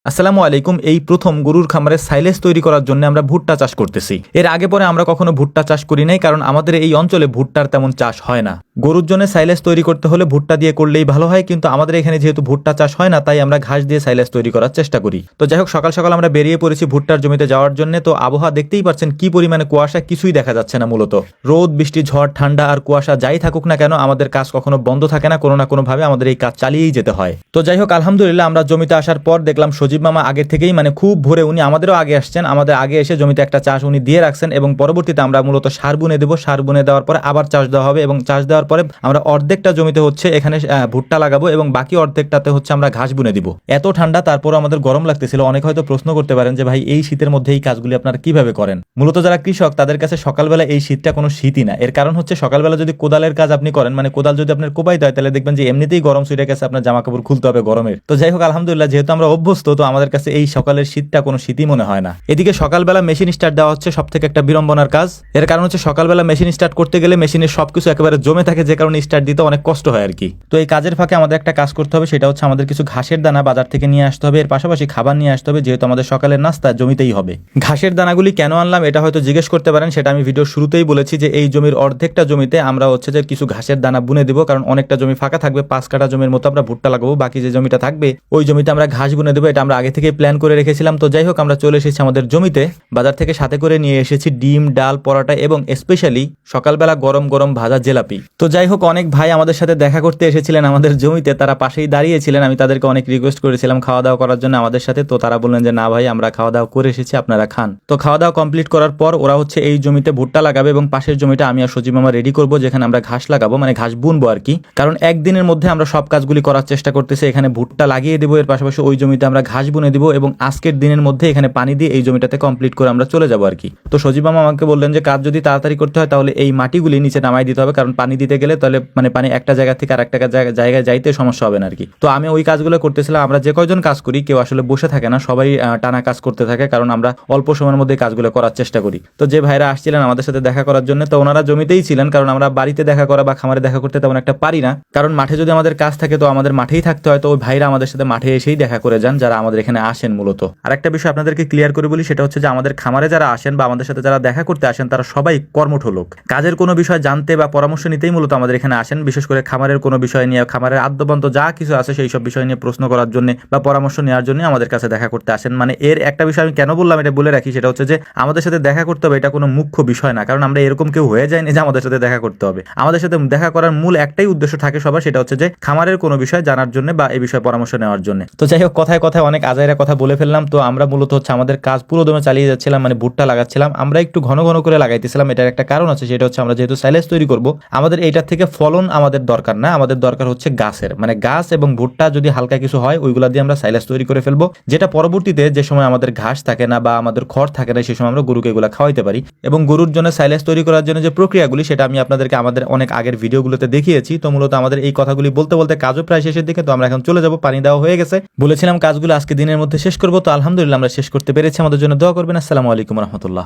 আসসালামু আলাইকুম। এই প্রথম গরুর খামারে সাইলেজ তৈরি করার জন্য আমরা ভুট্টা চাষ করতেছি। এর আগে পরে আমরা কখনো ভুট্টা চাষ করি নাই, কারণ আমাদের এই অঞ্চলে ভুট্টার তেমন চাষ হয় না। গরুর জন্য সাইলেজ তৈরি করতে হলে ভুট্টা দিয়ে করলেই ভালো হয়, কিন্তু আমাদের এখানে যেহেতু ভুট্টা চাষ হয় না, তাই আমরা ঘাস দিয়ে সাইলেজ তৈরি করার চেষ্টা করি। তো যাই হোক, সকাল সকাল আমরা বেরিয়ে পড়েছি ভুট্টার জমিতে যাওয়ার জন্য। তো আবহাওয়া দেখতেই পাচ্ছেন কি পরিমাণে কুয়াশা, কিছুই দেখা যাচ্ছে না। মূলত রোদ, বৃষ্টি, ঝড়, ঠান্ডা আর কুয়াশা যাই থাকুক না কেন, আমাদের কাজ কখনো বন্ধ থাকে না। কোনো না কোনো ভাবে আমাদের এই কাজ চালিয়েই যেতে হয়। তো যাই হোক, আলহামদুলিল্লাহ আমরা জমিতে আসার পর দেখলাম সজীব মামা আগে থেকেই খুব ভোরে উনি আমাদেরও আগে আসছেন, আমাদের আগে এসে জমিতে একটা চাষ উনি দিয়ে রাখছেন, এবং পরবর্তীতে আমরা মূলত সার বুনে দেবো। সার বুনে দেওয়ার পরে আবার চাষ দেওয়া হবে, এবং চাষ দেওয়ার পরে আমরা অর্ধেকটা জমিতে এখানে ভুট্টা লাগাবো, এবং বাকি অর্ধেকটাতে আমরা ঘাস বুনে দিব। এত ঠান্ডা, তারপরও আমাদের গরম লাগতেছিল। অনেক হয়তো প্রশ্ন করতে পারেন যে ভাই, এই শীতের মধ্যে এই কাজগুলি আপনারা কিভাবে করেন? মূলত যারা কৃষক তাদের কাছে সকালবেলা এই শীতটা কোনো শীতই না। এর কারণ সকালবেলা যদি কোদালের কাজ আপনি করেন, কোদাল যদি আপনার কোপাইতে হয়, তাহলে দেখবেন যে এমনিতেই গরম ছুটে গেছে, আপনার জামা কাপড় খুলতে হবে গরমের। তো যাই হোক, আলহামদুলিল্লাহ যেহেতু আমরা অভ্যস্ত, তো আমাদের কাছে এই সকালের শীতটা কোনো শীতই মনে হয় না। এদিকে সকালবেলা মেশিন স্টার্ট দেওয়া সব থেকে একটা বিড়ম্বনার কাজ। এর কারণ সকালবেলা মেশিন স্টার্ট করতে গেলে মেশিনের সবকিছু একেবারে জমে থাকে, যে কারণে স্টার্ট দিতে অনেক কষ্ট হয় আর কি। তো এই কাজের ফাঁকে আমাদের একটা কাজ করতে হবে, সেটা আমাদের কিছু ঘাসের দানা বাজার থেকে নিয়ে আসতে হবে। এর পাশাপাশি খাবার নিয়ে আসতে হবে, যেহেতু আমাদের সকালের নাস্তা জমিতেই হবে। ঘাসের দানাগুলি কেন আনলাম এটা হয়তো জিজ্ঞেস করতে পারেন। সেটা আমি ভিডিওর শুরুতেই বলেছি যে এই জমির অর্ধেকটা জমিতে আমরা যে কিছু ঘাসের দানা বুনে দিব, কারণ অনেকটা জমি ফাঁকা থাকবে। 5 কাঠা জমির মতো আমরা ভুট্টা লাগাবো, বাকি যে জমিটা থাকবে ওই জমিতে আমরা ঘাস বুনে দেবো। এটা আমরা আগে থেকে প্ল্যান করে রেখেছিলাম। তো যাই হোক, আমরা চলে এসেছি আমাদের জমিতে। বাজার থেকে সাথে করে নিয়ে এসেছি ডিম, ডাল, পরোটা এবং স্পেশালি সকালবেলা গরম গরম ভাজা জিলাপি। তো যাই হোক, অনেক ভাই আমাদের সাথে দেখা করতে এসেছিলেন আমাদের জমিতে, তারা পাশেই দাঁড়িয়েছিলেন। আমি তাদেরকে অনেক রিকোয়েস্ট করেছিলাম খাওয়া দাওয়া করার জন্য আমাদের সাথে। তো তারা বললেন যে না ভাই, আমরা খাওয়া দাওয়া করে এসেছি, আপনারা খান। তো খাওয়া দাওয়া কমপ্লিট করার পর ওরা এই জমিতে ভুট্টা লাগাবে, এবং পাশের জমিটা আমি আর সজীব মামা রেডি করবো, যেখানে আমরা ঘাস লাগাবো, ঘাস বুনবো আর কি। কারণ একদিনের মধ্যে আমরা সব কাজগুলি করার চেষ্টা করতেছি। এখানে ভুট্টা লাগিয়ে দেবো, এর পাশাপাশি ওই জমিতে আমরা ঘাস বুনে দিব, এবং আজকের দিনের মধ্যে এখানে পানি দিয়ে এই জমিটাতে কমপ্লিট করে আমরা চলে যাবো আর কি। তো সজীব মামা আমাকে বললেন যে কাজ যদি তাড়াতাড়ি করতে হয়, তাহলে এই মাটিগুলি নিচে নামাই দিতে হবে, কারণ পানি দিতে গেলে তাহলে পানি একটা জায়গা থেকে আর একটা জায়গায় যাইতে সমস্যা হবে না আর কি। তো আমি ওই কাজগুলো করতেছিলাম। আমরা যে কয়জন কাজ করি, কেউ আসলে বসে থাকে না, সবাই টানা কাজ করতে থাকে, কারণ আমরা অল্প সময়ের মধ্যে কাজগুলো করার চেষ্টা করি। তো যে ভাইরা আসছিলেন আমাদের সাথে দেখা করার জন্য, তো ওনারা জমিতেই ছিলেন, কারণ আমরা বাড়িতে দেখা করা বা খামারে দেখা করতে তেমন একটা পারি না, কারণ মাঠে যদি আমাদের কাজ থাকে তো আমাদের মাঠেই থাকতে হয়। তো ওই ভাইরা আমাদের সাথে মাঠে এসেই দেখা করে যান, যারা আমাদের এখানে আসেন মূলত। আর একটা বিষয় আপনাদেরকে ক্লিয়ার করে বলি, সেটা যে আমাদের খামারে যারা আসেন বা আমাদের সাথে যারা দেখা করতে আসেন, তারা সবাই কর্মঠ লোক। কাজের কোনো বিষয় জানতে বা পরামর্শ নিতেই মূলত আমাদের এখানে আসেন। বিশেষ করে খামারের কোনো বিষয় নিয়ে, খামারের আদ্যবন্ত যা কিছু আছে সেই সব বিষয় নিয়ে প্রশ্ন করার জন্য বা পরামর্শ নেওয়ার জন্য আমাদের কাছে দেখা করতে আসেন। এর একটা বিষয় আমি কেন বললাম এটা বলে রাখি, সেটা যে আমাদের সাথে দেখা করতে হবে এটা কোনো মুখ্য বিষয় না, কারণ আমরা এরকম কেউ হয়ে যায়নি যে আমাদের সাথে দেখা করতে হবে। আমাদের সাথে দেখা করার মূল একটাই উদ্দেশ্য থাকে সবার, সেটা যে খামারের কোনো বিষয় জানার জন্য বা এই বিষয়ে পরামর্শ নেওয়ার জন্য। তো যাই হোক, কথায় কথায় অনেক আজাইরা কথা বলে ফেললাম। তো আমরা মূলত আমাদের কাজ পুরো দমে চালিয়ে যাচ্ছিলাম, ভুট্টা লাগাচ্ছিলাম। আমরা একটু ঘন ঘন করে লাগাইতেছিলাম। এটার একটা কারণ আছে, সেটা আমরা যেহেতু সাইলেজ তৈরি করব, আমাদের এইটার থেকে ফলন আমাদের দরকার না, আমাদের দরকার গাছের। গাছ এবং ভুট্টা যদি হালকা কিছু হয়, ওইগুলা দিয়ে আমরা সাইলেজ তৈরি করে ফেলবো, যেটা পরবর্তীতে যে সময় আমাদের ঘাস থাকে না বা আমাদের খড় থাকে না, সেই সময় আমরা গরুকে এগুলা খাওয়াইতে পারি। এবং গরুর জন্য সাইলেজ তৈরি করার জন্য যে প্রক্রিয়াগুলি, সেটা আমি আপনাদেরকে আমাদের অনেক আগের ভিডিওগুলোতে দেখিয়েছি। তো মূলত আমাদের এই কথাগুলি বলতে বলতে কাজও প্রায় শেষের দিকে। তো আমরা এখন চলে যাব, পানি দেওয়া হয়ে গেছে। বলেছিলাম কাজগুলো আজকে দিনের মধ্যে শেষ করবো, তো আলহামদুলিল্লাহ আমরা শেষ করতে পেরেছি। আমাদের জন্য দোয়া করবেন। আসসালামু আলাইকুম রহমতুল্লাহ।